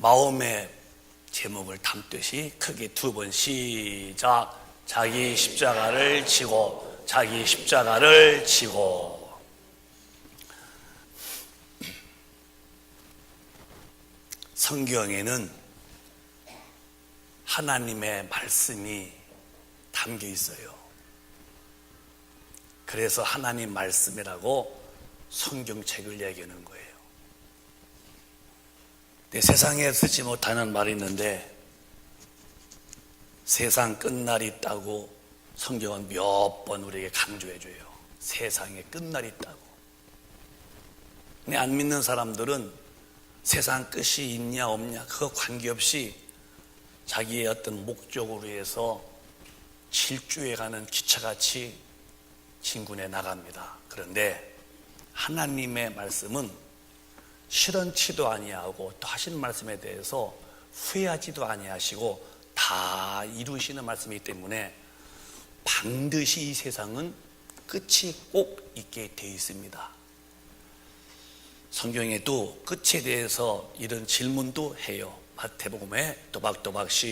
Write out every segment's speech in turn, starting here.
마음의 제목을 담듯이 크게 두 번 시작. 자기 십자가를 지고, 자기 십자가를 지고. 성경에는 하나님의 말씀이 담겨 있어요. 그래서 하나님 말씀이라고 성경책을 얘기하는 거예요. 근데 세상에 쓰지 못하는 말이 있는데, 세상 끝날이 있다고 성경은 몇 번 우리에게 강조해줘요. 세상에 끝날이 있다고. 근데 안 믿는 사람들은 세상 끝이 있냐 없냐 그거 관계없이 자기의 어떤 목적으로 해서 질주해가는 기차같이 진군해 나갑니다. 그런데 하나님의 말씀은 실언치도 아니하고 또 하시는 말씀에 대해서 후회하지도 아니하시고 다 이루시는 말씀이기 때문에 반드시 이 세상은 끝이 꼭 있게 되어 있습니다. 성경에도 끝에 대해서 이런 질문도 해요. 마태복음에 또박또박 시작.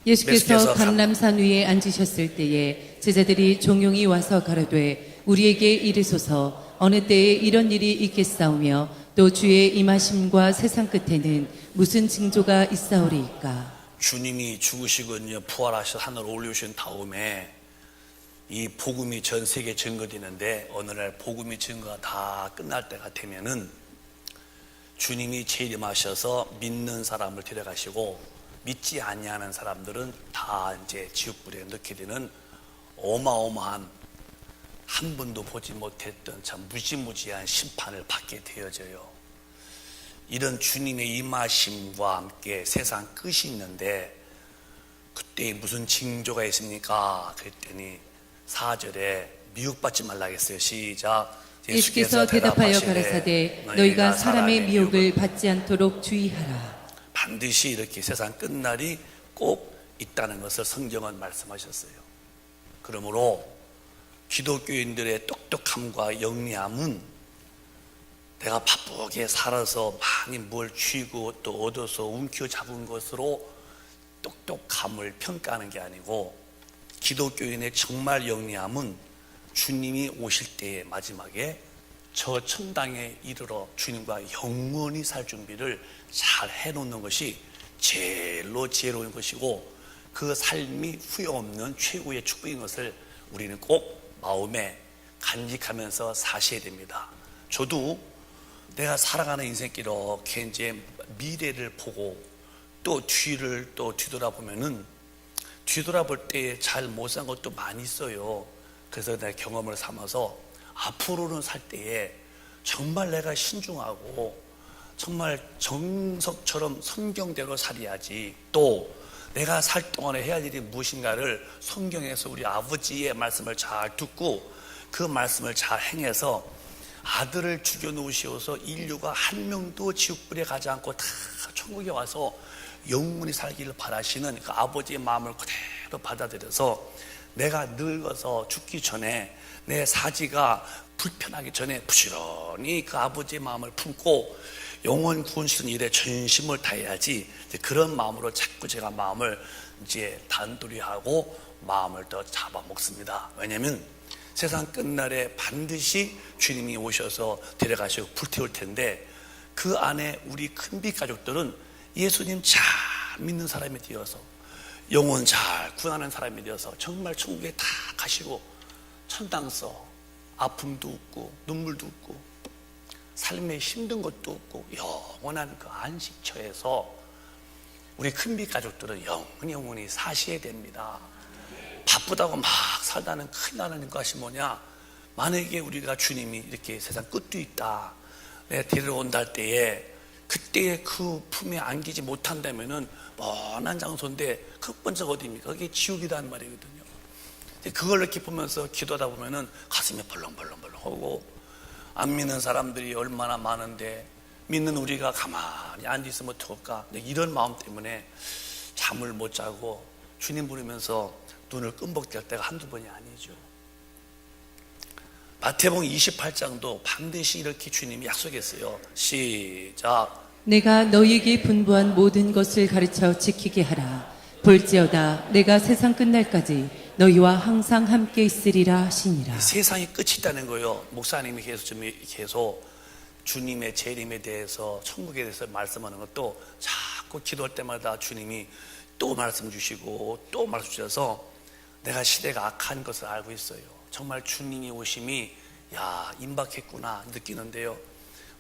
예수께서 감람산 위에 앉으셨을 때에 제자들이 종용이 와서 가로되 우리에게 이르소서 어느 때에 이런 일이 있겠사오며 또 주의 임하심과 세상 끝에는 무슨 징조가 있사오리이까. 주님이 죽으시고 부활하셔서 하늘로 올려오신 다음에 이 복음이 전 세계에 증거되는데, 어느 날 복음이 증거가 다 끝날 때가 되면은 주님이 재림하셔서 믿는 사람을 데려가시고 믿지 아니하는 사람들은 다 이제 지옥불에 넣게 되는 어마어마한, 한 번도 보지 못했던 참 무지무지한 심판을 받게 되어져요. 이런 주님의 임하심과 함께 세상 끝이 있는데 그때 무슨 징조가 있습니까? 그랬더니 4절에 미혹받지 말라 했어요. 시작. 예수께서 대답하여 가라사대 너희가 사람의 미혹을 받지 않도록 주의하라. 반드시 이렇게 세상 끝날이 꼭 있다는 것을 성경은 말씀하셨어요. 그러므로 기독교인들의 똑똑함과 영리함은 내가 바쁘게 살아서 많이 뭘 쥐고 또 얻어서 움켜 잡은 것으로 똑똑함을 평가하는 게 아니고, 기독교인의 정말 영리함은 주님이 오실 때의 마지막에 저 천당에 이르러 주님과 영원히 살 준비를 잘 해놓는 것이 제일로 지혜로운 것이고, 그 삶이 후회 없는 최고의 축복인 것을 우리는 꼭 마음에 간직하면서 사셔야 됩니다. 저도 내가 살아가는 인생길 이렇게 이제 미래를 보고 또 뒤를 또 뒤돌아보면은 뒤돌아볼 때 잘 못 산 것도 많이 있어요. 그래서 내가 경험을 삼아서 앞으로는 살 때에 정말 내가 신중하고 정말 정석처럼 성경대로 살아야지, 또 내가 살 동안에 해야 할 일이 무엇인가를 성경에서 우리 아버지의 말씀을 잘 듣고 그 말씀을 잘 행해서 아들을 죽여놓으시어서 인류가 한 명도 지옥불에 가지 않고 다 천국에 와서 영원히 살기를 바라시는 그 아버지의 마음을 그대로 받아들여서 내가 늙어서 죽기 전에 내 사지가 불편하기 전에 부지런히 그 아버지의 마음을 품고 영원 구원시키는 일에 전심을 다해야지, 그런 마음으로 자꾸 제가 마음을 이제 단둘이 하고 마음을 더 잡아먹습니다. 왜냐하면 세상 끝날에 반드시 주님이 오셔서 데려가시고 불태울 텐데, 그 안에 우리 큰빛 가족들은 예수님 잘 믿는 사람이 되어서 영혼 잘 구하는 사람이 되어서 정말 천국에 다 가시고 천당서 아픔도 없고 눈물도 없고 삶에 힘든 것도 없고 영원한 그 안식처에서 우리 큰빛 가족들은 영원히 사셔야 됩니다. 바쁘다고 막 살다는 큰일 나는 것이 뭐냐, 만약에 우리가 주님이 이렇게 세상 끝도 있다, 내가 데리러 온다 할 때에 그때의 그 품에 안기지 못한다면은 뻔한 장소인데 첫 번째가 어디입니까? 그게 지옥이라는 말이거든요. 그걸 이렇게 보면서 기도하다 보면은 가슴이 벌렁벌렁벌렁하고, 안 믿는 사람들이 얼마나 많은데 믿는 우리가 가만히 앉아있으면 어떨까, 이런 마음 때문에 잠을 못 자고 주님 부르면서 눈을 끔벅댈 때가 한두 번이 아니죠. 마태복음 28장도 반드시 이렇게 주님이 약속했어요. 시작. 내가 너희에게 분부한 모든 것을 가르쳐 지키게 하라. 볼지어다 내가 세상 끝날까지 너희와 항상 함께 있으리라 하시니라. 세상이 끝이 있다는 거예요. 목사님이 계속 주님의 재림에 대해서, 천국에 대해서 말씀하는 것도 자꾸 기도할 때마다 주님이 또 말씀 주시고 또 말씀 주셔서 내가 시대가 악한 것을 알고 있어요. 정말 주님이 오심이 임박했구나 느끼는데요.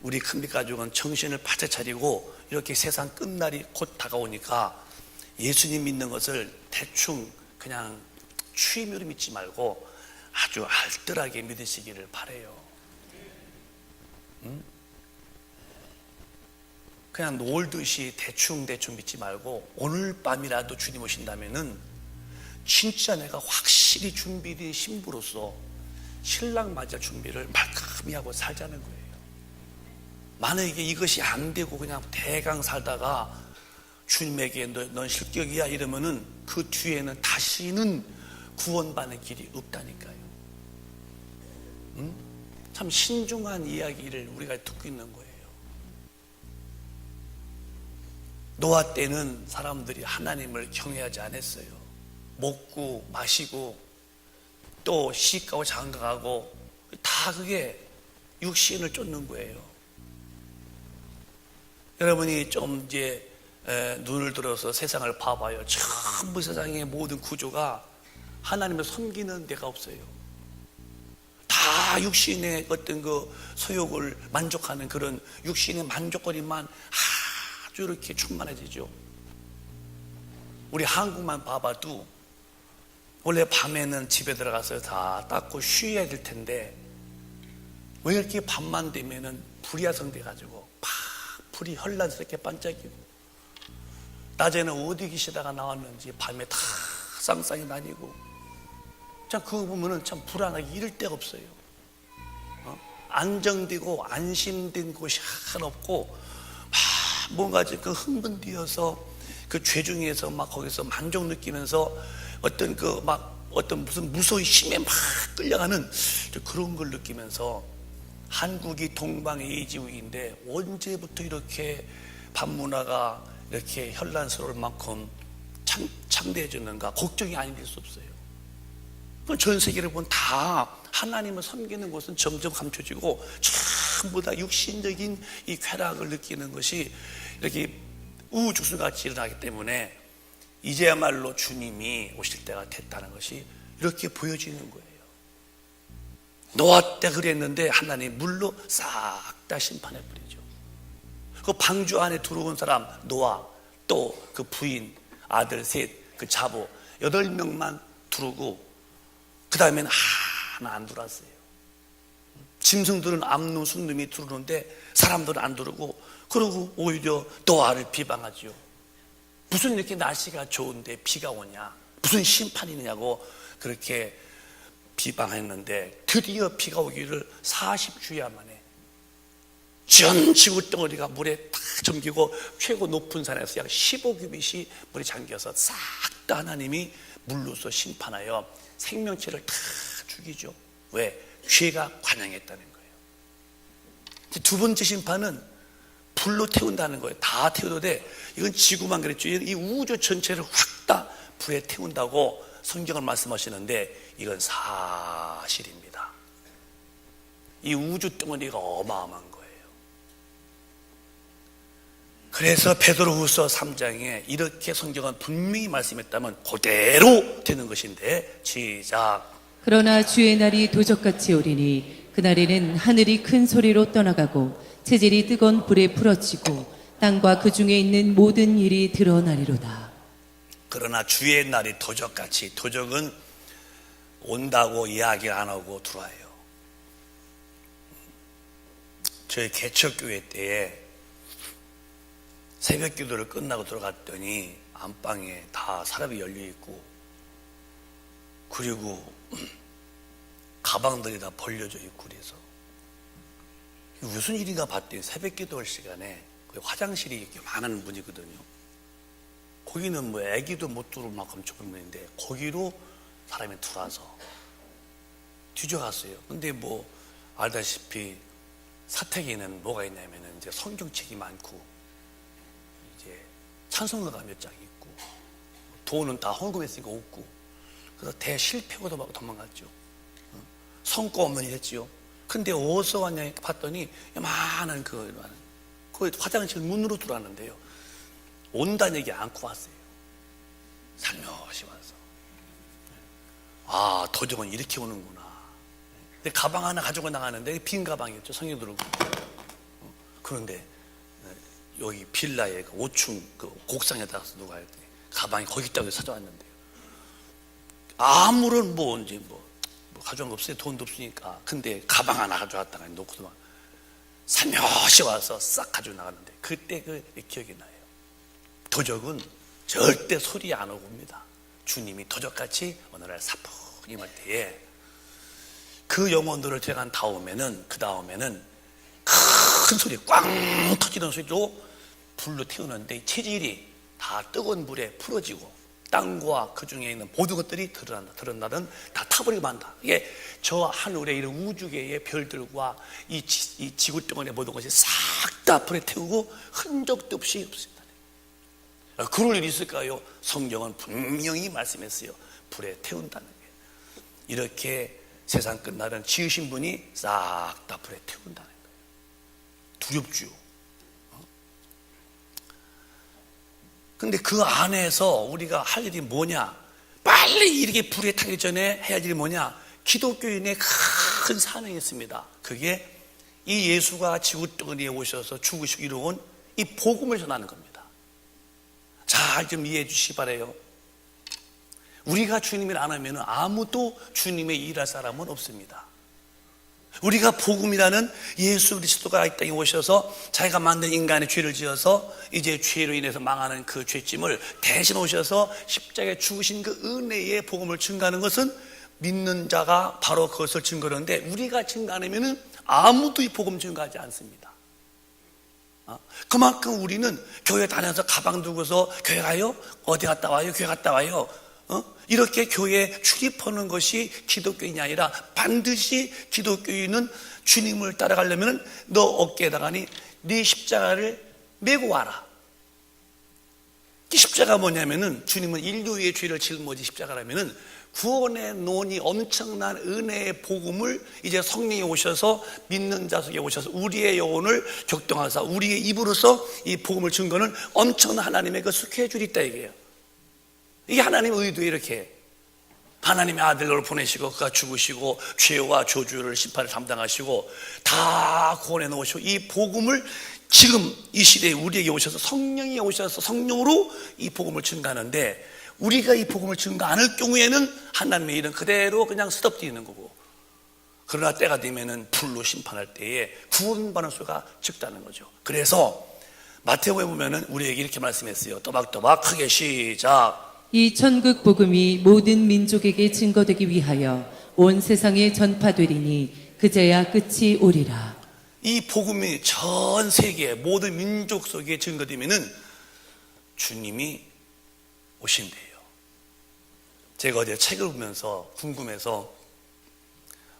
우리 큰빛 가족은 정신을 바짝 차리고 이렇게 세상 끝날이 곧 다가오니까 예수님 믿는 것을 대충 그냥 취미로 믿지 말고 아주 알뜰하게 믿으시기를 바라요. 그냥 놀듯이 대충 믿지 말고 오늘 밤이라도 주님 오신다면은 진짜 내가 확실히 준비된 신부로서 신랑 맞을 준비를 말끔히 하고 살자는 거예요. 만약에 이것이 안 되고 그냥 대강 살다가 주님에게 넌 실격이야 이러면은 그 뒤에는 다시는 구원받는 길이 없다니까요. 참 신중한 이야기를 우리가 듣고 있는 거예요. 노아 때는 사람들이 하나님을 경외하지 않았어요. 먹고 마시고 또 시집가고 장가가고 다 그게 육신을 쫓는 거예요. 여러분이 좀 이제 눈을 들어서 세상을 봐봐요. 전부 세상의 모든 구조가 하나님을 섬기는 데가 없어요. 다 육신의 어떤 그 소욕을 만족하는 그런 육신의 만족거리만 아주 이렇게 충만해지죠. 우리 한국만 봐봐도 원래 밤에는 집에 들어가서 다 닦고 쉬어야 될 텐데 왜 이렇게 밤만 되면은 불이 야성돼가지고 불이 현란스럽게 반짝이고 낮에는 어디 계시다가 나왔는지 밤에 다 쌍쌍이 다니고 참 그거 보면은 참 불안하게 이럴 데가 없어요. 안정되고 안심된 곳이 하나 없고 뭔가 그 흥분되어서 그 죄중에서 막 거기서 만족 느끼면서 어떤 어떤 무슨 무서운 힘에 막 끌려가는 그런 걸 느끼면서 한국이 동방에이지국인데 언제부터 이렇게 밤문화가 이렇게 현란스러울 만큼 창대해졌는가 걱정이 아닐 수 없어요. 전 세계를 보면 다 하나님을 섬기는 것은 점점 감춰지고 전부 다 육신적인 이 쾌락을 느끼는 것이 이렇게 우후죽순같이 일어나기 때문에 이제야말로 주님이 오실 때가 됐다는 것이 이렇게 보여지는 거예요. 노아 때 그랬는데 하나님 물로 싹 다 심판해버리죠. 그 방주 안에 들어온 사람 노아 또 그 부인 아들 셋 그 자부 8명만 들어오고 그 다음에는 하나 안 들어왔어요. 짐승들은 암놈 순놈이 들어오는데 사람들은 안 들어오고 그러고 오히려 노아를 비방하죠. 무슨 이렇게 날씨가 좋은데 비가 오냐, 무슨 심판이 있느냐고 그렇게 비방했는데 드디어 비가 오기를 40주야 만에 전 지구 덩어리가 물에 다 잠기고 최고 높은 산에서 약 15규빗이 물에 잠겨서 싹 다 하나님이 물로서 심판하여 생명체를 다 죽이죠. 왜? 죄가 관영했다는 거예요. 두 번째 심판은 불로 태운다는 거예요. 다 태워도 돼. 이건 지구만 그랬죠. 이 우주 전체를 확 다 불에 태운다고 성경을 말씀하시는데 이건 사실입니다. 이 우주 덩어리가 어마어마한 거예요. 그래서 베드로후서 3장에 이렇게 성경은 분명히 말씀했다면 그대로 되는 것인데 시작. 그러나 주의 날이 도적같이 오리니 그날에는 하늘이 큰 소리로 떠나가고 체질이 뜨거운 불에 풀어지고 땅과 그 중에 있는 모든 일이 드러나리로다. 그러나 주의 날이 도적같이, 도적은 온다고 이야기 안 하고 들어와요. 저희 개척교회 때에 새벽 기도를 끝나고 들어갔더니 안방에 다 사람이 열려있고 그리고 가방들이 다 벌려져 있고 그래서 무슨 일인가 봤더니 새벽 기도할 시간에 화장실이 이렇게 많은 분이거든요. 거기는 뭐 애기도 못 들어올 만큼 좁은 문인데 거기로 사람이 들어와서 뒤져갔어요. 근데 뭐 알다시피 사택에는 뭐가 있냐면은 이제 성경책이 많고 이제 찬송가가 몇 장 있고 돈은 다 헌금했으니까 없고, 그래서 대실패고도 막 도망갔죠. 성과 없는 일 했지요. 근데 어디서 왔냐 봤더니 많은 그 화장실 문으로 들어왔는데요, 온다는 얘기 않고 왔어요. 살며시 와서, 아, 도적은 이렇게 오는구나. 근데 가방 하나 가지고 나가는데 빈 가방이었죠. 성인들은. 그런데 여기 빌라의 그 5층 그 곡상에다가 누가 할 때 가방이 거기 있다고 찾아왔는데요, 아무런 뭐 가져온 거 없어요. 돈도 없으니까. 근데 가방 하나 가져왔다가 놓고서 막 살며시 와서 싹 가지고 나갔는데, 그때 그 기억이 나요. 도적은 절대 소리 안 오고 옵니다. 주님이 도적같이 어느 날 사풍 임할 때에 그 영혼들을 제가 다 오면은, 그 다음에는 큰 소리, 꽝 터지는 소리로 불로 태우는데 체질이 다 뜨거운 물에 풀어지고 땅과 그 중에 있는 모든 것들이 드러나는 다 타버리고 만다. 이게 저 하늘에 이런 우주계의 별들과 이 지구 동안의 모든 것이 싹 다 불에 태우고 흔적도 없이 없습니다. 그럴 일이 있을까요? 성경은 분명히 말씀했어요. 불에 태운다는 게. 이렇게 세상 끝날은 지으신 분이 싹 다 불에 태운다는 거예요. 두렵죠. 근데 그 안에서 우리가 할 일이 뭐냐? 빨리 이렇게 불에 타기 전에 해야 할 일이 뭐냐? 기독교인의 큰 사명이 있습니다. 그게 이 예수가 지구덩어리에 오셔서 죽으시고 이루어온 이 복음을 전하는 겁니다. 잘 좀 이해해 주시기 바라요. 우리가 주님을 안 하면 아무도 주님의 일할 사람은 없습니다. 우리가 복음이라는 예수 그리스도가 이 땅에 오셔서 자기가 만든 인간의 죄를 지어서 이제 죄로 인해서 망하는 그 죄짐을 대신 오셔서 십자가에 죽으신 그 은혜의 복음을 증거하는 것은 믿는 자가 바로 그것을 증거하는데, 우리가 증거 안 하면 아무도 이 복음 증거하지 않습니다. 그만큼 우리는 교회 다녀서 가방 두고서 교회 가요? 어디 갔다 와요? 교회 갔다 와요? 이렇게 교회에 출입하는 것이 기독교인이 아니라, 반드시 기독교인은 주님을 따라가려면 너 어깨에다가니 네 십자가를 메고 와라. 이 십자가 뭐냐면은, 주님은 인류의 죄를 짊어진 십자가라면은 구원의 논이 엄청난 은혜의 복음을 이제 성령이 오셔서 믿는 자 속에 오셔서 우리의 영혼을 격동하사 우리의 입으로서 이 복음을 증거는 엄청난 하나님의 그 스케줄이 있다 이게요. 이게 하나님의 의도에 이렇게 하나님의 아들을 보내시고 그가 죽으시고 죄와 저주를 심판을 담당하시고 다 구원해 놓으시고 이 복음을 지금 이 시대에 우리에게 오셔서 성령이 오셔서 성령으로 이 복음을 증거하는데, 우리가 이 복음을 증거 안 할 경우에는 하나님의 일은 그대로 그냥 쓰덕지는 거고, 그러나 때가 되면은 불로 심판할 때에 구원받는 수가 적다는 거죠. 그래서 마태복음에 보면은 우리에게 이렇게 말씀했어요. 또박또박 크게 시작. 이 천국 복음이 모든 민족에게 증거되기 위하여 온 세상에 전파되리니 그제야 끝이 오리라. 이 복음이 전 세계 모든 민족 속에 증거되면은 주님이 오신대요. 제가 어제 책을 보면서 궁금해서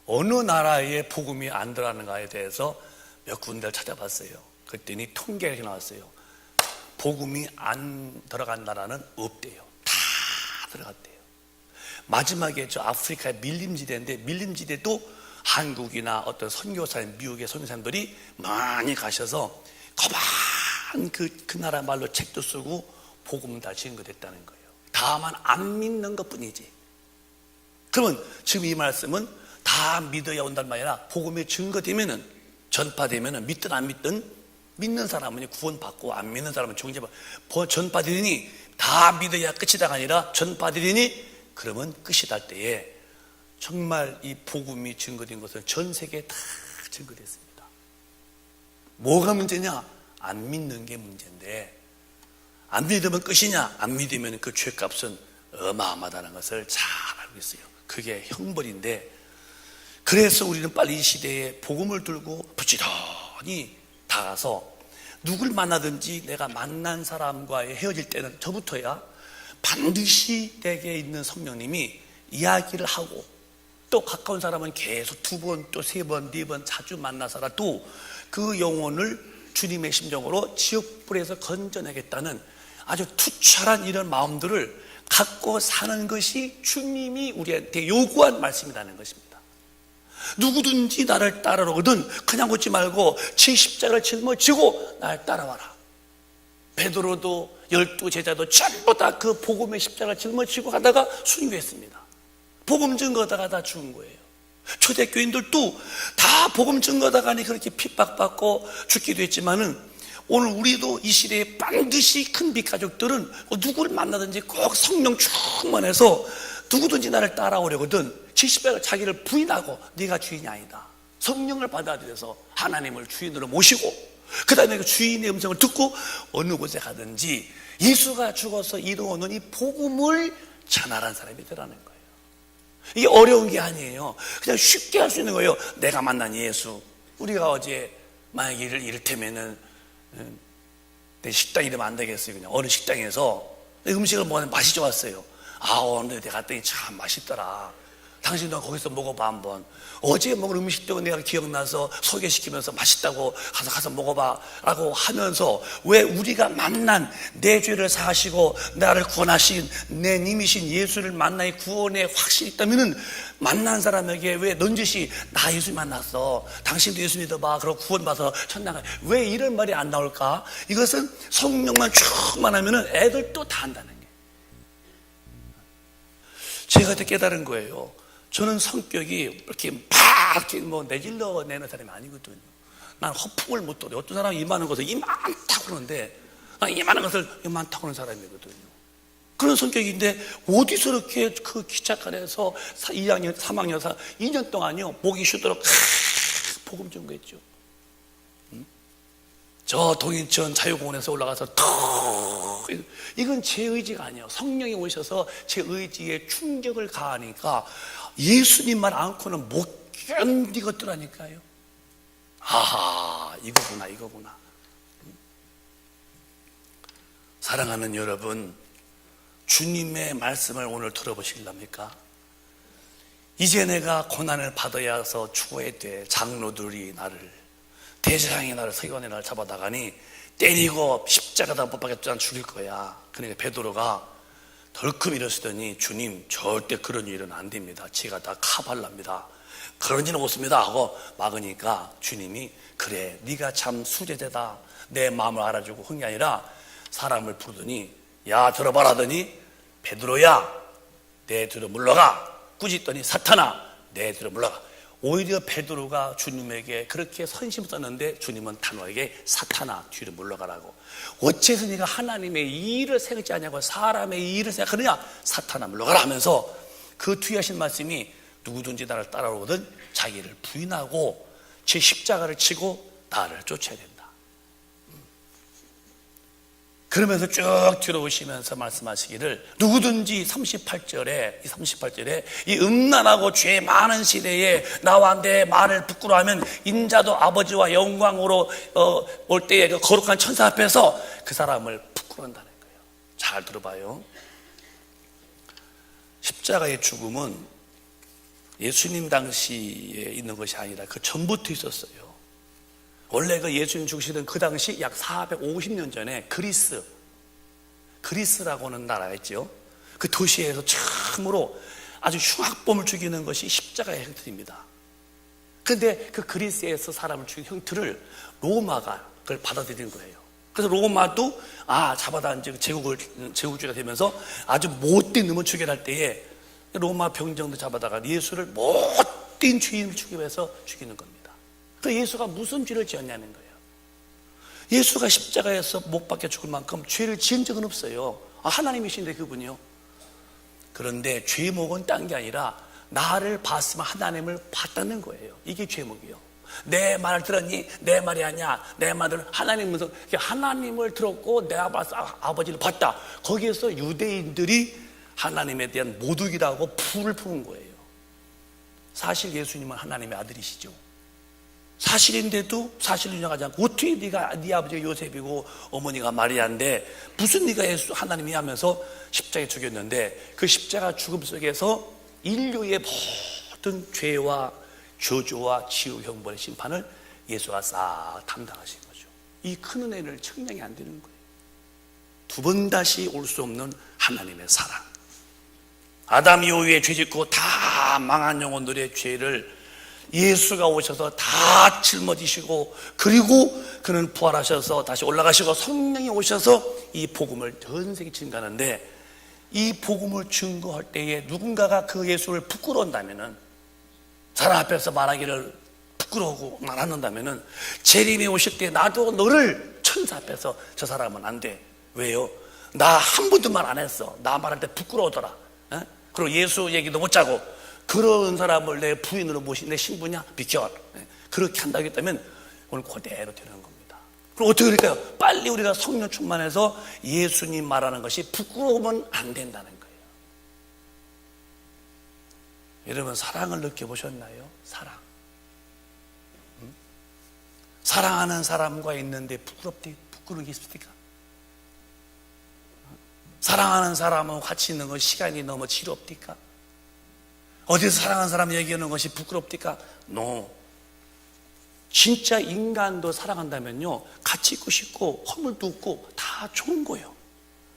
어느 나라에 복음이 안 들어가는가에 대해서 몇 군데를 찾아봤어요. 그랬더니 통계가 이렇게 나왔어요. 복음이 안 들어간 나라는 없대요. 다 들어갔대요. 마지막에 저 아프리카의 밀림지대인데, 밀림지대도 한국이나 어떤 선교사님, 미국의 선교사님들이 많이 가셔서 거반 그 나라 말로 책도 쓰고 복음 다 증거됐다는 거예요. 다만 안 믿는 것 뿐이지. 그러면 지금 이 말씀은 다 믿어야 온단 말이라, 복음이 증거되면은, 전파되면은, 믿든 안 믿든 믿는 사람은 구원받고 안 믿는 사람은 정죄받고, 전파되리니 다 믿어야 끝이다가 아니라 전파되리니 그러면 끝이다 할 때에 정말 이 복음이 증거된 것은 전 세계에 다 증거됐습니다. 뭐가 문제냐? 안 믿는 게 문제인데, 안 믿으면 끝이냐? 안 믿으면 그 죄값은 어마어마하다는 것을 잘 알고 있어요. 그게 형벌인데, 그래서 우리는 빨리 이 시대에 복음을 들고 부지런히 다가서 누굴 만나든지 내가 만난 사람과의 헤어질 때는 저부터야 반드시 내게 있는 성령님이 이야기를 하고 또 가까운 사람은 계속 2번, 또 3번, 4번 자주 만나서라도 그 영혼을 주님의 심정으로 지옥불에서 건져내겠다는 아주 투철한 이런 마음들을 갖고 사는 것이 주님이 우리한테 요구한 말씀이라는 것입니다. 누구든지 나를 따르거든 그냥 걷지 말고 제 십자가를 짊어지고 나를 따라와라. 베드로도 12제자도 전부 다 그 복음의 십자가를 짊어지고 가다가 순교했습니다. 복음 증거하다가 다 죽은 거예요. 초대교인들도 다 복음 증거하다가니 그렇게 핍박받고 죽기도 했지만은 오늘 우리도 이 시대에 반드시 큰 빛가족들은 누구를 만나든지 꼭 성령 충만해서 누구든지 나를 따라오려거든 십자가 자기를 부인하고 네가 주인이 아니다. 성령을 받아들여서 하나님을 주인으로 모시고 그 다음에 그 주인의 음성을 듣고 어느 곳에 가든지 예수가 죽어서 이루어놓은 이 복음을 전하라는 사람이 되라는 거예요. 이게 어려운 게 아니에요. 그냥 쉽게 할 수 있는 거예요. 내가 만난 예수. 우리가 어제 만약에 이를테면은 내 식당 이러면 안 되겠어요. 그냥 어느 식당에서 음식을 먹었는데 맛이 좋았어요. 아, 오늘 내가 갔더니 참 맛있더라. 당신도 거기서 먹어봐 한번. 어제 먹은 음식도 내가 기억나서 소개시키면서 맛있다고 가서 먹어봐 라고 하면서 왜 우리가 만난 내 죄를 사하시고 나를 구원하신 내 님이신 예수를 만나의 구원의 확신이 있다면은 만난 사람에게 왜 넌지시 나 예수 만났어 당신도 예수 믿어봐 그러고 구원받아서 천당 가 왜 이런 말이 안 나올까? 이것은 성령만 충만하면은 애들도 다 한다는 거예요. 제가 그때 깨달은 거예요. 저는 성격이 이렇게 막 이렇게 뭐 내질러 내는 사람이 아니거든요. 난 허풍을 못 들어요. 어떤 사람이 이만한 것을 이만하고 그러는데 난 이만한 것을 이만하고 그러는 사람이거든요. 그런 성격인데 어디서 이렇게 그 기차칸에서 2학년, 3학년, 2년 동안요 목이 쉬도록 복음 전거했죠. 저 동인천 자유공원에서 올라가서 이건 제 의지가 아니에요. 성령이 오셔서 제 의지에 충격을 가하니까 예수님만 않고는 못 견디겠더라니까요. 아하, 이거구나. 사랑하는 여러분, 주님의 말씀을 오늘 들어보실랍니까? 이제 내가 고난을 받아야 해서 죽어야 돼. 장로들이 나를, 대제사장이 나를, 서기관이 나를 잡아다가니 때리고 십자가에다 못 박겠다 죽일 거야. 그러니까 베드로가 덜컥 일어서더니 주님 절대 그런 일은 안 됩니다. 제가 다 카발랍니다. 그런 일은 없습니다 하고 막으니까 주님이 그래 네가 참 수제자다. 내 마음을 알아주고 한 게 아니라 사람을 부르더니 야 들어봐라 하더니 베드로야 내 뒤로 물러가. 꾸짖더니 사탄아 내 뒤로 물러가. 오히려 베드로가 주님에게 그렇게 선심 썼는데 주님은 단호하게 사탄아 뒤로 물러가라고. 어째서 네가 하나님의 일을 생각지 않냐고 사람의 일을 생각하느냐. 사탄아 물러가라 하면서 그 뒤에 하신 말씀이 누구든지 나를 따라오거든 자기를 부인하고 제 십자가를 치고 나를 쫓아야 된다. 그러면서 쭉 들어오시면서 말씀하시기를 누구든지 38절에 이 음란하고 죄 많은 시대에 나와 내 말을 부끄러워하면 인자도 아버지와 영광으로 올 때에 그 거룩한 천사 앞에서 그 사람을 부끄러워한다는 거예요. 잘 들어봐요. 십자가의 죽음은 예수님 당시에 있는 것이 아니라 그 전부터 있었어요. 원래 그 예수님 죽으시던 그 당시 약 450년 전에 그리스라고는 나라가 있죠. 그 도시에서 처음으로 아주 흉악범을 죽이는 것이 십자가의 형틀입니다. 그런데 그 그리스에서 사람을 죽인 형틀을 로마가 그걸 받아들인 거예요. 그래서 로마도 잡아다 이제 제국주의가 되면서 아주 못된 놈을 죽여할 때에 로마 병정도 잡아다가 예수를 못된 주인을 죽이기 위해서 죽이는 겁니다. 그 예수가 무슨 죄를 지었냐는 거예요. 예수가 십자가에서 못 박혀 죽을 만큼 죄를 지은 적은 없어요. 하나님이신데 그분이요. 그런데 죄목은 딴 게 아니라 나를 봤으면 하나님을 봤다는 거예요. 이게 죄목이요. 내 말을 들었니? 내 말이 아니야. 내 말을 하나님을 들었고 내가 봤어 아버지를 봤다. 거기에서 유대인들이 하나님에 대한 모독이라고 불을 품은 거예요. 사실 예수님은 하나님의 아들이시죠. 사실인데도 사실을 인정하지 않고 어떻게 네 아버지가 요셉이고 어머니가 마리아인데 무슨 네가 예수 하나님이 하면서 십자가에 죽였는데 그 십자가 죽음 속에서 인류의 모든 죄와 저주와 지옥 형벌의 심판을 예수가 싹 담당하신 거죠. 이 큰 은혜를 측량이 안 되는 거예요. 두 번 다시 올 수 없는 하나님의 사랑. 아담 이후에 죄짓고 다 망한 영혼들의 죄를 예수가 오셔서 다 짊어지시고, 그리고 그는 부활하셔서 다시 올라가시고 성령이 오셔서 이 복음을 전 세계 증거하는데, 이 복음을 증거할 때에 누군가가 그 예수를 부끄러운다면은, 사람 앞에서 말하기를 부끄러우고 말하는다면은, 재림이 오실 때 나도 너를 천사 앞에서 저 사람은 안 돼. 왜요? 나 한 번도 말 안 했어. 나 말할 때 부끄러워더라. 그리고 예수 얘기도 못 짜고, 그런 사람을 내 부인으로 모신 내 신부냐? 비켜. 그렇게 한다고 했다면 오늘 그대로 되는 겁니다. 그럼 어떻게 될까요? 빨리 우리가 성령 충만해서 예수님 말하는 것이 부끄러우면 안 된다는 거예요. 여러분, 사랑을 느껴보셨나요? 사랑. 사랑하는 사람과 있는데 부끄러운 게 있습니까? 사랑하는 사람하고 같이 있는 건 시간이 너무 지겹디까? 어디서 사랑하는 사람 얘기하는 것이 부끄럽디까? No. 진짜 인간도 사랑한다면요, 같이 있고 싶고 허물도 없고 다 좋은 거예요.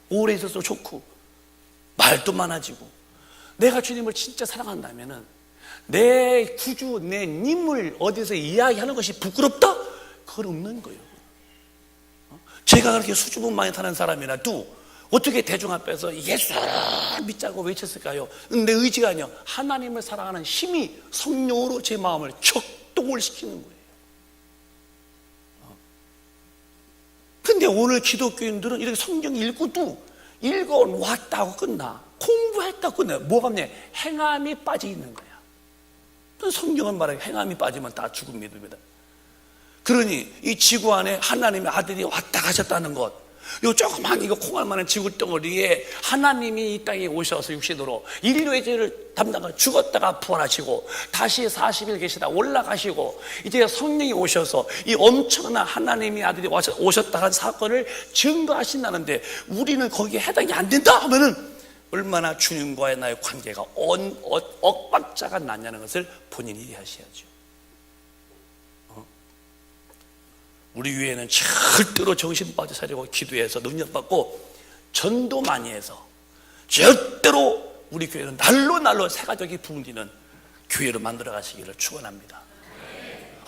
오래 있어서 좋고 말도 많아지고. 내가 주님을 진짜 사랑한다면은 내 구주, 내 님을 어디서 이야기하는 것이 부끄럽다? 그건 없는 거예요. 제가 그렇게 수줍음 많이 타는 사람이라도 어떻게 대중 앞에서 예수를 믿자고 외쳤을까요? 내 의지가 아니요, 하나님을 사랑하는 힘이 성령으로 제 마음을 격동을 시키는 거예요. 근데 오늘 기독교인들은 이렇게 성경 읽고도 읽어왔다고 끝나, 공부했다고 끝나. 뭐가 없냐? 행함이 빠져 있는 거야. 성경은 말해 행함이 빠지면 다 죽은 믿음이다. 그러니 이 지구 안에 하나님의 아들이 왔다 가셨다는 것, 요 조그만 이거 콩알만한 지구덩어리에 하나님이 이 땅에 오셔서 육신으로 인류의 죄를 담당하고 죽었다가 부활하시고 다시 40일 계시다 올라가시고 이제 성령이 오셔서 이 엄청난 하나님의 아들이 오셨다는 사건을 증거하신다는데, 우리는 거기에 해당이 안 된다 하면은 얼마나 주님과의 나의 관계가 엇박자가 났냐는 것을 본인이 이해하셔야죠. 우리 위에는 절대로 정신 빠져 차리고 기도해서 능력받고 전도 많이 해서 절대로 우리 교회는 날로 새가족이 붕지는 교회로 만들어 가시기를 축원합니다.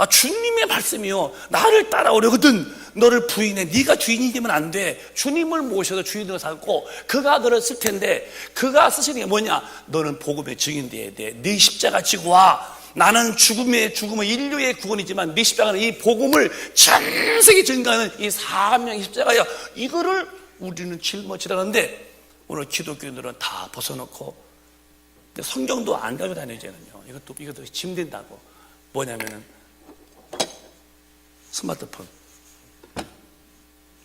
주님의 말씀이요, 나를 따라오려거든 너를 부인해. 네가 주인이 되면 안 돼. 주님을 모셔서 주인으로 삼고 그가 너를 쓸 텐데, 그가 쓰시는 게 뭐냐? 너는 복음의 증인 돼야 돼. 네 십자가 지고 와. 나는 죽음은 인류의 구원이지만 네 십자가는 이 복음을 전 세계 증거하는 이 사명의 십자가야. 이거를 우리는 짊어지라는데, 오늘 기독교인들은 다 벗어놓고 성경도 안 가지고 다니잖아요. 이것도 짐 된다고. 뭐냐면은 스마트폰.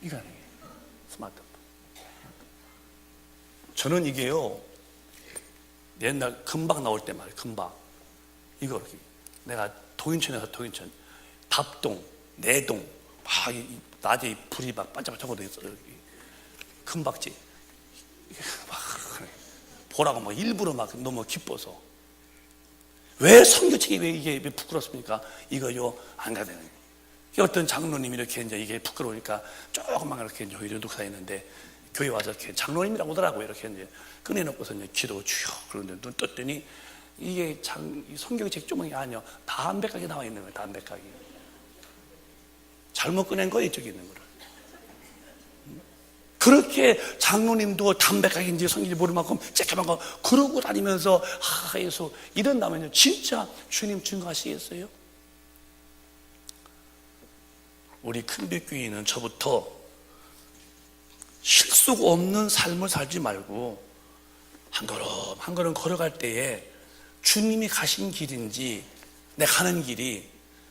이거 아니에요. 스마트폰. 저는 이게요, 옛날 금방 나올 때 말이에요. 금방. 이거 이렇게 내가 도인천에서 답동, 내동, 낮에 불이 막 반짝반짝하고 있어요. 금박지 막 보라고 막 일부러 막 너무 기뻐서. 왜 성교책이 왜 이게 부끄럽습니까? 이거요 안 가야 되는 거예요. 어떤 장로님이 이렇게 이제 이게 부끄러우니까 조금만 이렇게 이제 놓고 다니는데, 교회 와서 이렇게 장로님이라고 하더라고요. 이렇게 이제 꺼내놓고서 이제 기도 주여 그러는데 눈 떴더니 이게 성경책 조목이 아니요, 담배가게 나와 있는 거예요. 담배가게. 잘못 꺼낸 거예요, 이쪽에 있는 거를. 그렇게 장로님도 담배가게인지 성경인지 모를 만큼 쬐까만 거 그러고 다니면서 예수 이런다면요, 진짜 주님 증거하시겠어요? 우리 큰빛교회는 저부터 실속 없는 삶을 살지 말고 한 걸음 한 걸음 걸어갈 때에 주님이 가신 길인지, 내 가는 길이,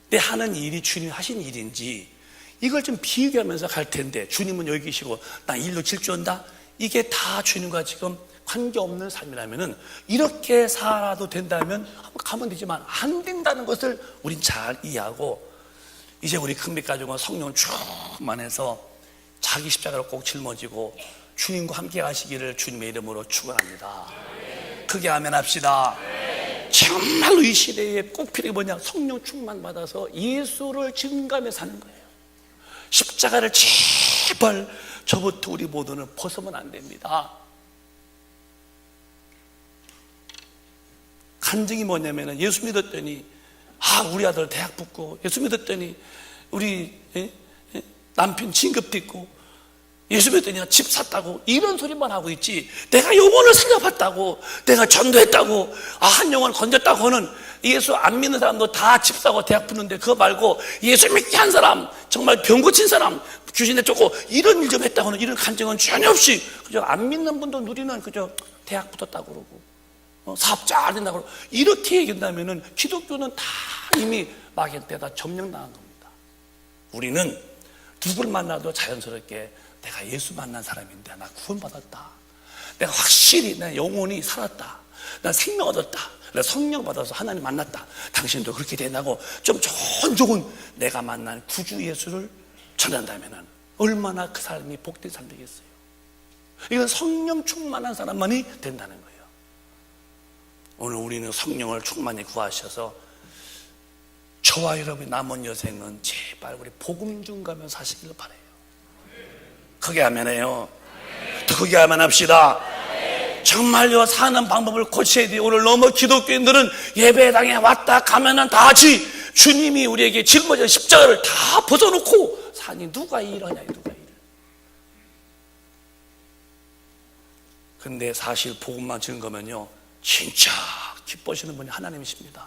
내 하는 일이 주님이 하신 일인지 이걸 좀 비교하면서 갈 텐데, 주님은 여기 계시고 나 일로 질주한다? 이게 다 주님과 지금 관계없는 삶이라면은 이렇게 살아도 된다면 한번 가면 되지만 안 된다는 것을 우린 잘 이해하고, 이제 우리 큰빛 가족은 성령 충만해서 자기 십자가를 꼭 짊어지고 주님과 함께 가시기를 주님의 이름으로 축원합니다. 크게 아멘 합시다. 정말로 이 시대에 꼭 필요한 게 뭐냐? 성령 충만 받아서 예수를 증거하며 사는 거예요. 십자가를 제발 저부터 우리 모두는 벗으면 안 됩니다. 간증이 뭐냐면은 예수 믿었더니 우리 아들 대학 붙고, 예수 믿었더니 우리 남편 진급 됐고, 예수 믿었더니 집 샀다고, 이런 소리만 하고 있지, 내가 영혼을 살려봤다고, 내가 전도했다고, 한 영혼을 건졌다고 하는, 예수 안 믿는 사람도 다 집 사고 대학 붙는데 그거 말고 예수 믿게 한 사람, 정말 병 고친 사람, 귀신에 쫓고 이런 일 좀 했다고 하는 이런 간증은 전혀 없이, 그저 안 믿는 분도 누리는 그저 대학 붙었다고 그러고 사업 잘 된다고 그러고, 이렇게 얘기한다면은 기독교는 다 이미 마겐때다 점령당한 겁니다. 우리는 누굴 만나도 자연스럽게 내가 예수 만난 사람인데 나 구원받았다, 내가 확실히 내 영혼이 살았다, 나 생명 얻었다, 내가 성령 받아서 하나님 만났다, 당신도 그렇게 된다고 좀 좋은 내가 만난 구주 예수를 전한다면 얼마나 그 사람이 복된 사람이 되겠어요. 이건 성령 충만한 사람만이 된다는 거예요. 오늘 우리는 성령을 충만히 구하셔서 저와 여러분의 남은 여생은 제발 우리 복음 중가며 사시길 바라요. 크게 하면해요. 더 크게 하면 합시다. 정말요, 사는 방법을 고쳐야 돼요. 오늘 너무 기독교인들은 예배당에 왔다 가면은 다 같이 주님이 우리에게 짊어진 십자가를 다 벗어놓고 사니 누가 일하냐, 누가 일. 근데 사실 복음만 증거면요, 진짜 기뻐하시는 분이 하나님이십니다.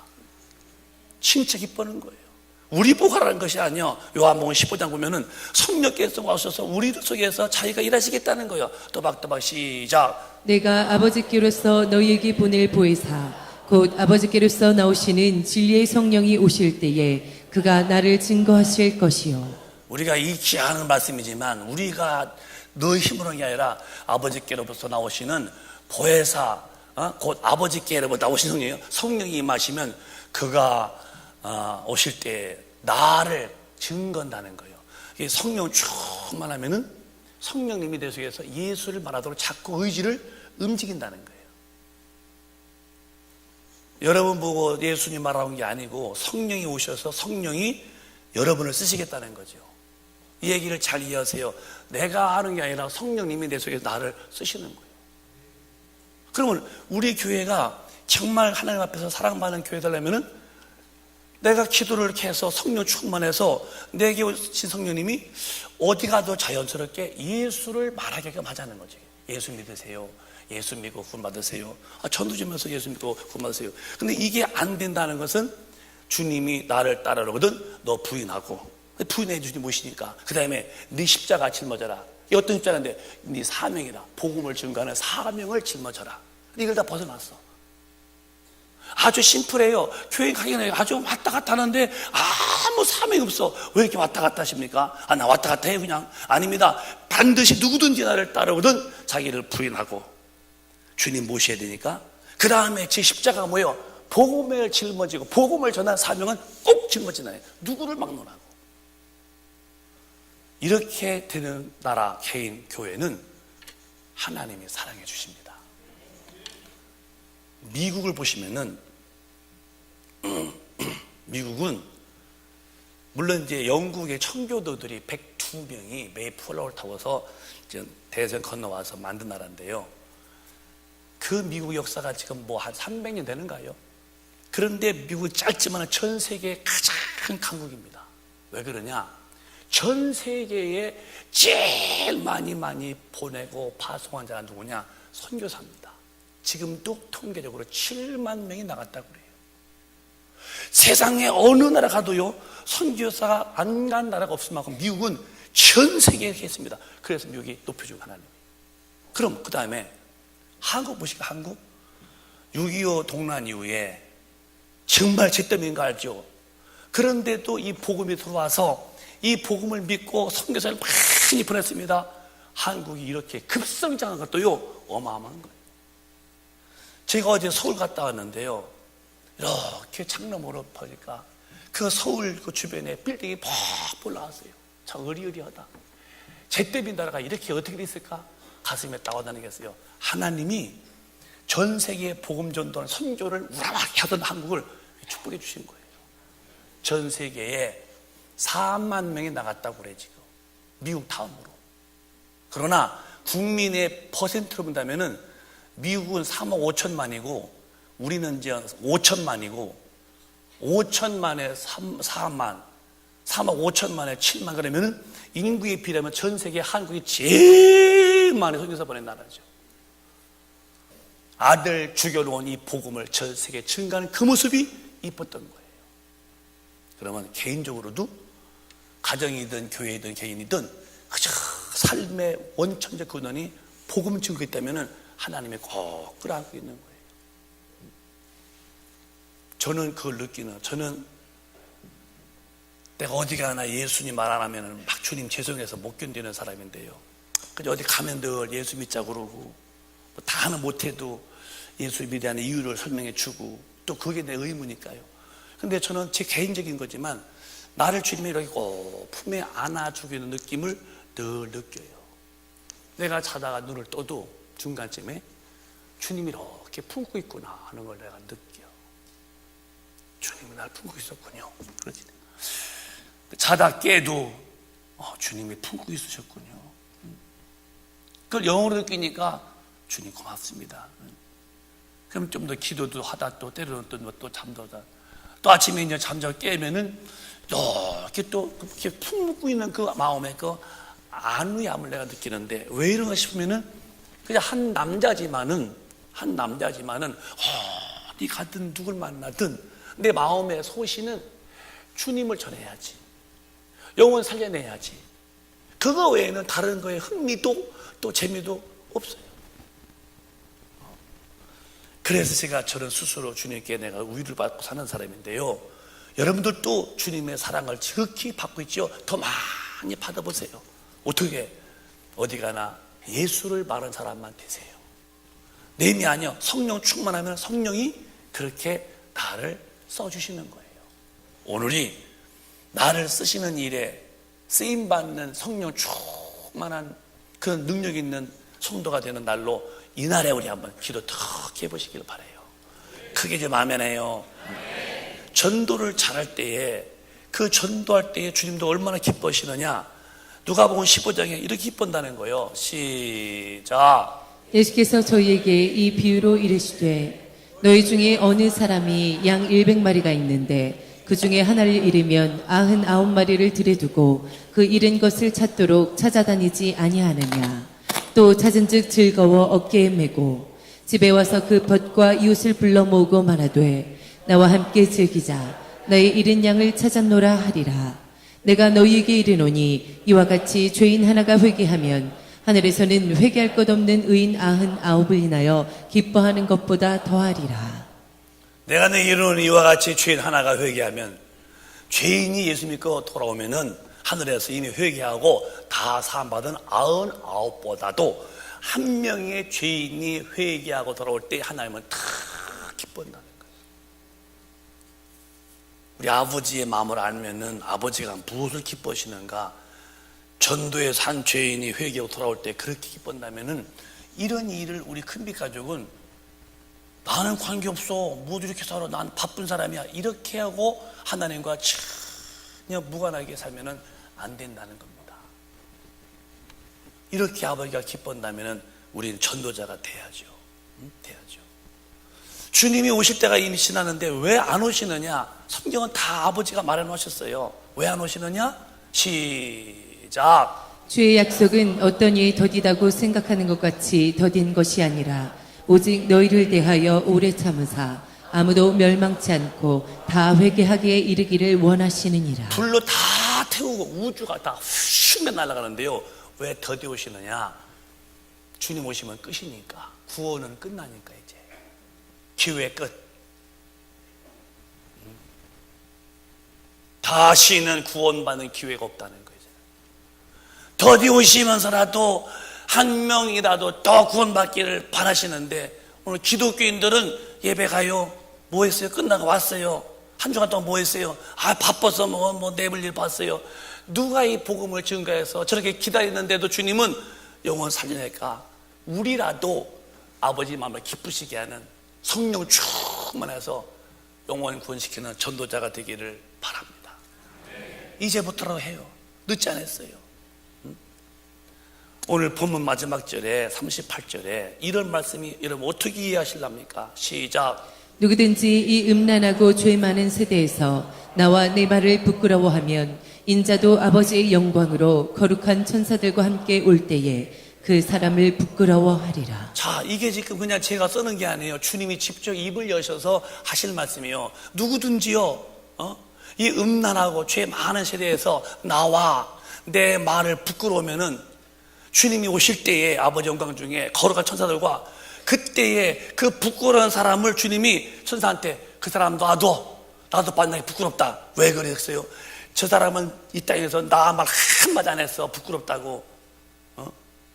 진짜 기뻐하는 거예요. 우리 보고라는 것이 아니요, 요한복음 15장 보면은 성령께서 와셔서 우리들 속에서 자기가 일하시겠다는 거예요. 또박또박 시작. 내가 아버지께로서 너희에게 보낼 보혜사 곧 아버지께로서 나오시는 진리의 성령이 오실 때에 그가 나를 증거하실 것이요. 우리가 익히 아는 말씀이지만 우리가 너 힘으로 하는 게 아니라 아버지께로부터 나오시는 보혜사, 곧 아버지께로부터 나오신 성령이에요. 성령이 임하시면 그가 오실 때 나를 증거한다는 거예요. 이게 성령 충만하면은 성령님이 내 속에서 예수를 말하도록 자꾸 의지를 움직인다는 거예요. 여러분 보고 예수님 말하는 게 아니고 성령이 오셔서 성령이 여러분을 쓰시겠다는 거죠. 이 얘기를 잘 이해하세요. 내가 하는 게 아니라 성령님이 내 속에서 나를 쓰시는 거예요. 그러면 우리 교회가 정말 하나님 앞에서 사랑받는 교회 되려면은 내가 기도를 이렇게 해서 성령 충만해서 내게 오신 성령님이 어디 가도 자연스럽게 예수를 말하게끔 하자는 거지. 예수 믿으세요. 예수 믿고 구원 받으세요. 전도 좀 해서 예수 믿고 구원 받으세요. 근데 이게 안 된다는 것은 주님이 나를 따르거든 너 부인하고, 부인해 주님 모시니까 그 다음에 네 십자가 짊어져라. 이 어떤 십자가인데 네 사명이다. 복음을 증거하는 사명을 짊어져라. 이걸 다 벗어났어. 아주 심플해요. 교회 가기는 아주 왔다 갔다 하는데 아무 사명이 없어. 왜 이렇게 왔다 갔다 하십니까? 나 왔다 갔다 해요 그냥. 아닙니다. 반드시 누구든지 나를 따르거든 자기를 부인하고 주님 모셔야 되니까 그 다음에 제 십자가가 뭐예요? 복음을 짊어지고 복음을 전한 사명은 꼭 짊어지나요. 누구를 막론하고. 이렇게 되는 나라 개인 교회는 하나님이 사랑해 주십니다. 미국을 보시면은 미국은 물론 이제 영국의 청교도들이 102명이 메이플라워를 타고서 대서양 건너와서 만든 나라인데요. 그 미국 역사가 지금 뭐 한 300년 되는가요? 그런데 미국이 짧지만 전 세계의 가장 강국입니다. 왜 그러냐? 전 세계에 제일 많이 보내고 파송한 자가 누구냐? 선교사입니다. 지금도 통계적으로 7만 명이 나갔다고 그래요. 세상에 어느 나라 가도요, 선교사가 안 간 나라가 없을 만큼 미국은 전 세계에 있습니다. 그래서 미국이 높여주고 하나님. 그럼 그 다음에 한국 보시까 한국 6.25 동란 이후에 정말 죄때문인 거 알죠? 그런데도 이 복음이 들어와서 이 복음을 믿고 선교사를 많이 보냈습니다. 한국이 이렇게 급성장한 것도요 어마어마한 거예요. 제가 어제 서울 갔다 왔는데요, 이렇게 창밖으로 보니까 그 서울 그 주변에 빌딩이 퍽 올라왔어요. 참 의리의리하다. 제때민 나라가 이렇게 어떻게 됐을까? 가슴에 따와다니겠어요. 하나님이 전 세계에 복음 전도하는 선교를 우라하게 하던 한국을 축복해 주신 거예요. 전 세계에 4만 명이 나갔다고 그래 지금, 미국 다음으로. 그러나 국민의 퍼센트로 본다면은 미국은 3억 5천만이고 우리는 이제 5천만이고, 5천만에 4만, 3억 5천만에 7만, 그러면은 인구에 비례하면 전 세계 한국이 제일 많이 선교사 보낸 나라죠. 아들 죽여놓은 이 복음을 전 세계에 증가하는 그 모습이 이뻤던 거예요. 그러면 개인적으로도 가정이든 교회이든 개인이든 그저 삶의 원천적 근원이 복음 증거가 있다면 하나님이 꼭 끌어안고 있는 거예요. 저는 그걸 느끼는, 저는 내가 어디 가나 예수님 말 안 하면 막 주님 죄송해서 못 견디는 사람인데요. 그저 어디 가면 늘 예수 믿자고 그러고, 다는 못해도 예수 믿에 대한 이유를 설명해 주고, 또 그게 내 의무니까요. 근데 저는 제 개인적인 거지만 나를 주님이 이렇게 꼭 품에 안아주고 있는 느낌을 늘 느껴요. 내가 자다가 눈을 떠도 중간쯤에 주님이 이렇게 품고 있구나 하는 걸 내가 느껴. 주님이 날 품고 있었군요. 그러지. 자다 깨도 주님이 품고 있으셨군요. 그걸 영어로 느끼니까 주님 고맙습니다. 그럼 좀 더 기도도 하다, 또 때로는 또 잠도 하다, 또 아침에 이제 잠자고 깨면은 이렇게 또 이렇게 품고 있는 그 마음에 그 안위함을 내가 느끼는데, 왜 이런가 싶으면은 그냥 한 남자지만은 어디 가든 누굴 만나든 내 마음의 소신은 주님을 전해야지, 영혼 살려내야지. 그거 외에는 다른 거에 흥미도 또 재미도 없어요. 그래서 제가 저는 스스로 주님께 내가 우유를 받고 사는 사람인데요. 여러분들도 주님의 사랑을 지극히 받고 있죠. 더 많이 받아보세요. 어떻게? 어디 가나 예수를 말하는 사람만 되세요. 내음이 아니요, 성령 충만하면 성령이 그렇게 나를 써주시는 거예요. 오늘이 나를 쓰시는 일에 쓰임받는 성령 충만한 그런 능력 있는 성도가 되는 날로, 이날에 우리 한번 기도 더 해보시길 바라요. 크게 좀 아멘해요. 전도를 잘할 때에, 그 전도할 때에 주님도 얼마나 기뻐하시느냐. 누가복음 15장에 이렇게 기뻐한다는 거예요. 시작. 예수께서 저희에게 이 비유로 이르시되, 너희 중에 어느 사람이 양 100마리가 있는데 그 중에 하나를 잃으면 99마리를 들여두고 그 잃은 것을 찾도록 찾아다니지 아니하느냐. 또 찾은즉 즐거워 어깨에 메고 집에 와서 그 벗과 이웃을 불러 모으고 말하되, 나와 함께 즐기자. 너의 잃은 양을 찾았노라 하리라. 내가 너희에게 이르노니 이와 같이 죄인 하나가 회개하면 하늘에서는 회개할 것 없는 의인 99을 인하여 기뻐하는 것보다 더하리라. 내가 너희에게 이르노니 이와 같이 죄인 하나가 회개하면, 죄인이 예수 믿고 돌아오면은 하늘에서 이미 회개하고 다 사함받은 99보다도 한 명의 죄인이 회개하고 돌아올 때 하나님은 다 기뻐한다는 거예요. 우리 아버지의 마음을 알면은 아버지가 무엇을 기뻐하시는가, 전도에서 한 죄인이 회개하고 돌아올 때 그렇게 기뻐한다면은, 이런 일을 우리 큰빛 가족은 나는 관계없어, 모두 이렇게 살아, 난 바쁜 사람이야, 이렇게 하고 하나님과 전혀 무관하게 살면은 안 된다는 겁니다. 이렇게 아버지가 기뻐한다면은 우리는 전도자가 돼야죠. 돼야죠. 주님이 오실 때가 이미 지났는데 왜 안 오시느냐? 성경은 다 아버지가 말해 놓으셨어요. 왜 안 오시느냐? 시작. 주의 약속은 어떤 이의 더디다고 생각하는 것 같이 더딘 것이 아니라 오직 너희를 대하여 오래 참으사 아무도 멸망치 않고 다 회개하기에 이르기를 원하시느니라. 불로 다 태우고 우주가 다 슉 날아가는데요. 왜 더디 오시느냐? 주님 오시면 끝이니까. 구원은 끝나니까 이제. 기회 끝. 다시는 구원받는 기회가 없다는 거예요. 더디 오시면서라도 한 명이라도 더 구원받기를 바라시는데, 오늘 기독교인들은 예배 가요. 뭐 했어요? 끝나고 왔어요. 한 주간 동안 뭐 했어요? 바빠서 내볼 일 봤어요. 누가 이 복음을 증거해서 저렇게 기다리는데도 주님은 영혼 살리니까 우리라도 아버지 마음을 기쁘시게 하는 성령 충만해서 영원 구원시키는 전도자가 되기를 바랍니다. 이제부터라도 해요. 늦지 않았어요. 오늘 본문 마지막 절에 38절에 이런 말씀이 여러분 어떻게 이해하실랍니까? 시작. 누구든지 이 음란하고 죄 많은 세대에서 나와 내 말을 부끄러워하면 인자도 아버지의 영광으로 거룩한 천사들과 함께 올 때에 그 사람을 부끄러워하리라. 자, 이게 지금 그냥 제가 쓰는 게 아니에요. 주님이 직접 입을 여셔서 하실 말씀이에요. 누구든지요, 이 음란하고 죄 많은 세대에서 나와 내 말을 부끄러우면은 주님이 오실 때에 아버지 영광 중에 거룩한 천사들과 그때에 그 부끄러운 사람을 주님이 천사한테 그 사람 나도 만나기 부끄럽다. 왜 그랬어요? 저 사람은 이 땅에서 나 말 한마디 안 했어. 부끄럽다고.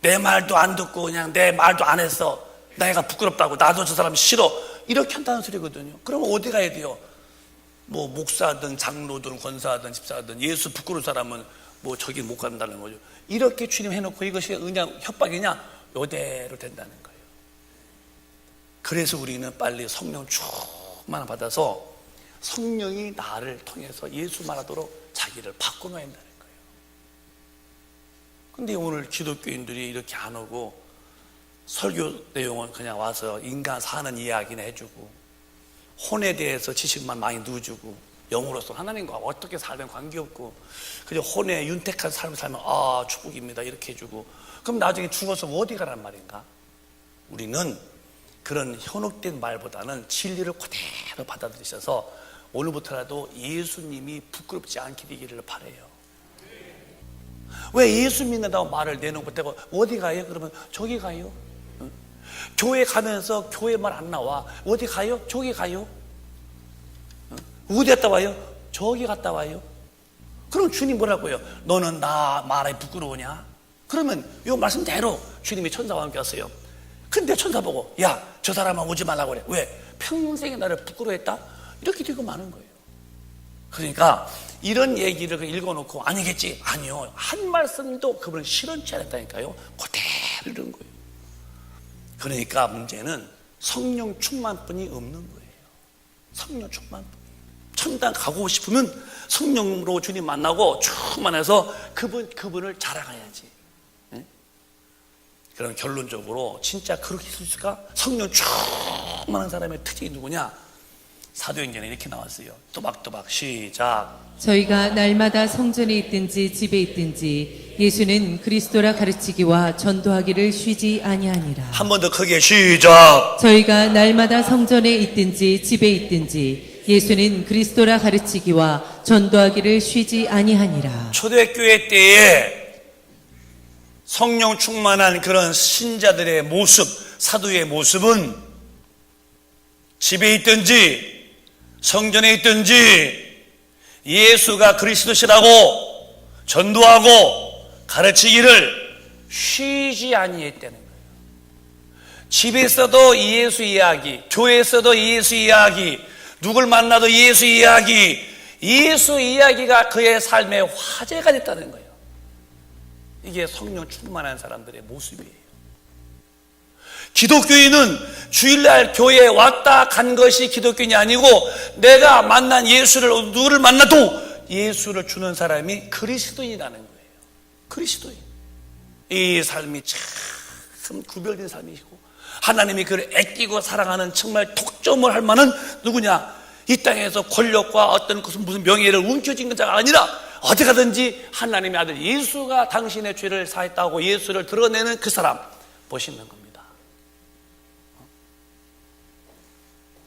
내 말도 안 듣고 그냥 내 말도 안 했어. 내가 부끄럽다고. 나도 저 사람 싫어. 이렇게 한다는 소리거든요. 그러면 어디 가야 돼요? 뭐 목사든 장로든 권사든 집사든 예수 부끄러운 사람은 뭐 저기 못 간다는 거죠. 이렇게 주님 해놓고 이것이 그냥 협박이냐? 이대로 된다는 거예요. 그래서 우리는 빨리 성령 충만 받아서 성령이 나를 통해서 예수 말하도록 자기를 바꿔놔야 한다는 거예요. 근데 오늘 기독교인들이 이렇게 안 오고 설교 내용은 그냥 와서 인간 사는 이야기나 해주고 혼에 대해서 지식만 많이 누워주고 영으로서 하나님과 어떻게 살면 관계없고 그저 혼에 윤택한 삶을 살면 아 축복입니다 이렇게 해주고 그럼 나중에 죽어서 어디 가란 말인가? 우리는 그런 현혹된 말보다는 진리를 그대로 받아들이셔서 오늘부터라도 예수님이 부끄럽지 않게 되기를 바라요. 왜 예수 믿는다고 말을 내놓고 되고 어디 가요? 그러면 저기 가요. 응? 교회 가면서 교회 말 안 나와. 어디 가요? 저기 가요. 응? 어디 갔다 와요? 저기 갔다 와요. 그럼 주님 뭐라고요? 너는 나 말에 부끄러우냐? 그러면 이 말씀대로 주님이 천사와 함께 왔어요. 근데 천사 보고 야, 저 사람은 오지 말라고 그래. 왜? 평생에 나를 부끄러워했다? 이렇게 되고 마는 거예요. 그러니까 이런 얘기를 읽어놓고 아니겠지? 아니요. 한 말씀도 그분은 실현치 않았다니까요. 그대로 이런 거예요. 그러니까 문제는 성령 충만뿐이 없는 거예요. 성령 충만뿐. 천당 가고 싶으면 성령으로 주님 만나고 충만해서 그분을 자랑해야지. 네? 그럼 결론적으로 진짜 그렇게 있을까? 성령 충만한 사람의 특징이 누구냐? 사도행전에 이렇게 나왔어요. 또박또박 시작. 저희가 날마다 성전에 있든지 집에 있든지 예수는 그리스도라 가르치기와 전도하기를 쉬지 아니하니라. 한 번 더 크게 시작. 저희가 날마다 성전에 있든지 집에 있든지 예수는 그리스도라 가르치기와 전도하기를 쉬지 아니하니라. 초대교회 때에 성령 충만한 그런 신자들의 모습, 사도의 모습은 집에 있든지 성전에 있든지 예수가 그리스도시라고 전도하고 가르치기를 쉬지 아니했다는 거예요. 집에서도 예수 이야기, 교회에서도 예수 이야기, 누굴 만나도 예수 이야기, 예수 이야기가 그의 삶의 화제가 됐다는 거예요. 이게 성령 충만한 사람들의 모습이에요. 기독교인은 주일날 교회에 왔다 간 것이 기독교인이 아니고 내가 만난 예수를 누구를 만나도 예수를 주는 사람이 그리스도인이라는 거예요. 그리스도인. 이 삶이 참 구별된 삶이고 하나님이 그를 아끼고 사랑하는 정말 독점을 할 만한 누구냐? 이 땅에서 권력과 어떤 무슨 명예를 움켜쥔 자가 아니라 어디 가든지 하나님의 아들 예수가 당신의 죄를 사했다고 예수를 드러내는 그 사람 보시는 겁니다.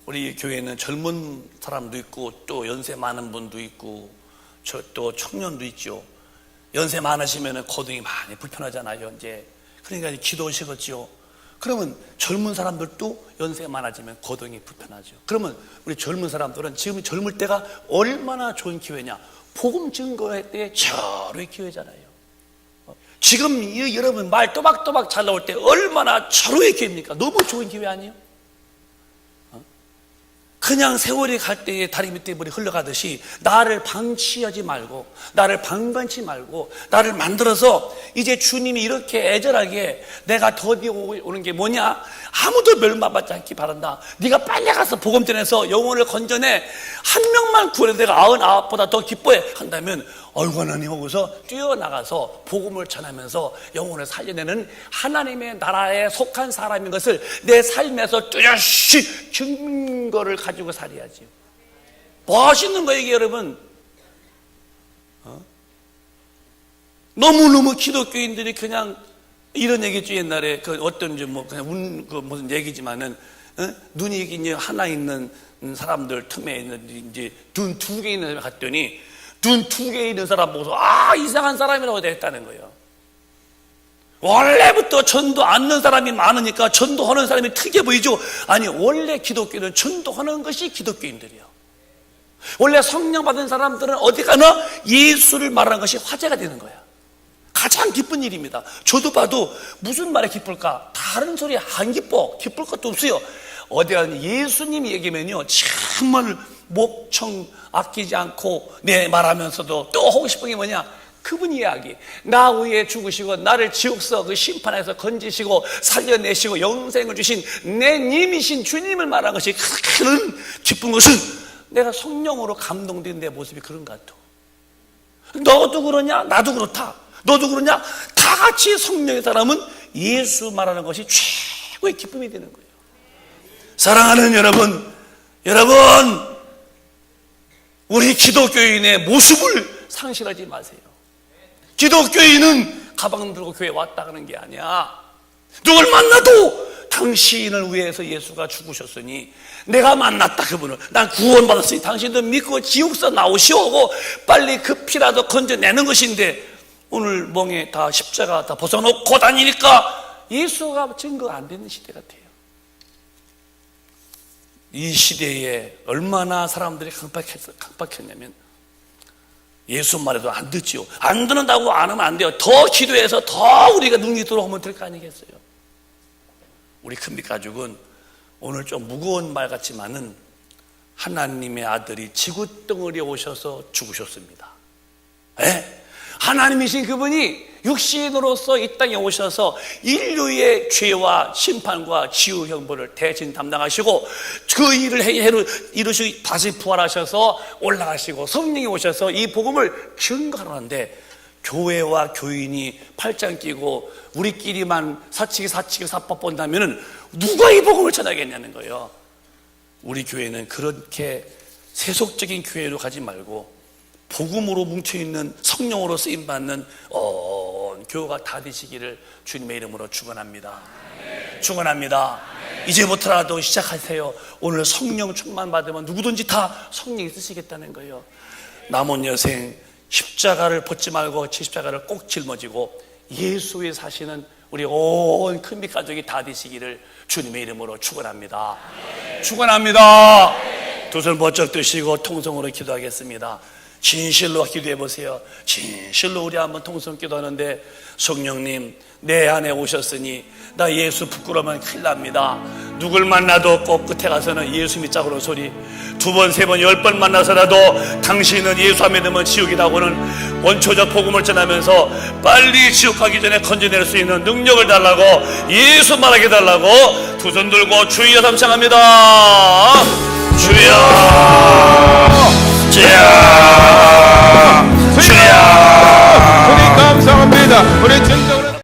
우리 교회는 젊은 사람도 있고 또 연세 많은 분도 있고 또 청년도 있죠. 연세 많으시면 거동이 많이 불편하잖아요. 이제 그러니까 기도하시겠죠. 그러면 젊은 사람들도 연세 많아지면 거동이 불편하죠. 그러면 우리 젊은 사람들은 지금 젊을 때가 얼마나 좋은 기회냐? 복음 증거할 때 절호의 기회잖아요. 지금 여러분 말 또박또박 잘 나올 때 얼마나 절호의 기회입니까? 너무 좋은 기회 아니에요? 그냥 세월이 갈 때에 다리 밑에 물이 흘러가듯이 나를 방치하지 말고, 나를 방관치 말고, 나를 만들어서 이제 주님이 이렇게 애절하게 내가 더디 오는 게 뭐냐? 아무도 멸망받지 않기 바란다. 네가 빨리 가서 복음 전해서 영혼을 건져내. 한 명만 구해도 내가 99보다 더 기뻐해 한다면, 어이구 하나님 하고서 뛰어나가서 복음을 전하면서 영혼을 살려내는 하나님의 나라에 속한 사람인 것을 내 삶에서 뚜렷이 증거를 가지고 살아야지. 뭐 하시는 거예요 이게 여러분? 너무너무 기독교인들이 그냥 이런 얘기죠. 옛날에 그 어떤 뭐 그냥 무슨 얘기지만은, 눈이 이제 하나 있는 사람들 틈에 있는 이제 눈 2개 있는 사람이 갔더니 눈 2개 있는 사람 보고서 이상한 사람이라고 됐다는 거예요. 원래부터 전도 않는 사람이 많으니까 전도하는 사람이 특이해 보이죠. 아니, 원래 기독교는 전도하는 것이 기독교인들이에요. 원래 성령 받은 사람들은 어디 가나 예수를 말하는 것이 화제가 되는 거야. 가장 기쁜 일입니다. 저도 봐도 무슨 말에 기쁠까? 다른 소리에 안 기뻐. 기쁠 것도 없어요. 어디 가나 예수님 얘기면요 정말 목청 아끼지 않고 내 말하면서도 또 하고 싶은 게 뭐냐? 그분 이야기. 나 위에 죽으시고 나를 지옥서 그 심판에서 건지시고 살려내시고 영생을 주신 내 님이신 주님을 말하는 것이 그런 기쁜 것은 내가 성령으로 감동된 내 모습이 그런 것 같아. 너도 그러냐? 나도 그렇다. 너도 그러냐? 다 같이 성령의 사람은 예수 말하는 것이 최고의 기쁨이 되는 거예요. 사랑하는 여러분, 우리 기독교인의 모습을 상실하지 마세요. 기독교인은 가방 들고 교회 왔다 가는 게 아니야. 누굴 만나도 당신을 위해서 예수가 죽으셨으니 내가 만났다 그분을. 난 구원받았으니 당신도 믿고 지옥서 나오시오고 빨리 그 피라도 건져내는 것인데 오늘 멍에 다 십자가 다 벗어놓고 다니니까 예수가 증거가 안 되는 시대 같아요. 이 시대에 얼마나 사람들이 강박했냐면 예수 말해도 안 듣지요. 안 듣는다고 안 하면 안 돼요. 더 기도해서 더 우리가 능력이 있도록 하면 될 거 아니겠어요. 우리 큰빛 가족은 오늘 좀 무거운 말 같지만은 하나님의 아들이 지구덩어리에 오셔서 죽으셨습니다. 예? 하나님이신 그분이 육신으로서 이 땅에 오셔서 인류의 죄와 심판과 지옥 형벌을 대신 담당하시고 그 일을 이루시고 다시 부활하셔서 올라가시고 성령이 오셔서 이 복음을 증거하는데 교회와 교인이 팔짱 끼고 우리끼리만 사치기 사법 본다면 누가 이 복음을 전하겠냐는 거예요. 우리 교회는 그렇게 세속적인 교회로 가지 말고 복음으로 뭉쳐있는 성령으로 쓰임받는 교회가 다 되시기를 주님의 이름으로 축원합니다. 축원합니다. 이제부터라도 시작하세요. 오늘 성령 충만 받으면 누구든지 다 성령이 쓰시겠다는 거예요. 남은 여생 십자가를 벗지 말고 십자가를 꼭 짊어지고 예수의 사시는 우리 온 큰빛 가족이 다 되시기를 주님의 이름으로 축원합니다. 축원합니다. 두 손 번쩍 드시고 통성으로 기도하겠습니다. 진실로 기도해 보세요. 진실로 우리 한번 통성 기도하는데 성령님 내 안에 오셨으니 나 예수 부끄러우면 큰일 납니다. 누굴 만나도 꼭 끝에 가서는 예수 믿자고 그런 소리 2번, 3번, 10번 만나서라도 당신은 예수 안 믿으면 지옥이라고는 원초적 복음을 전하면서 빨리 지옥 가기 전에 건져낼 수 있는 능력을 달라고 예수 말하게 달라고 두 손 들고 주여 삼창합니다. 주여 주여 주여 우리 감사합니다. 우리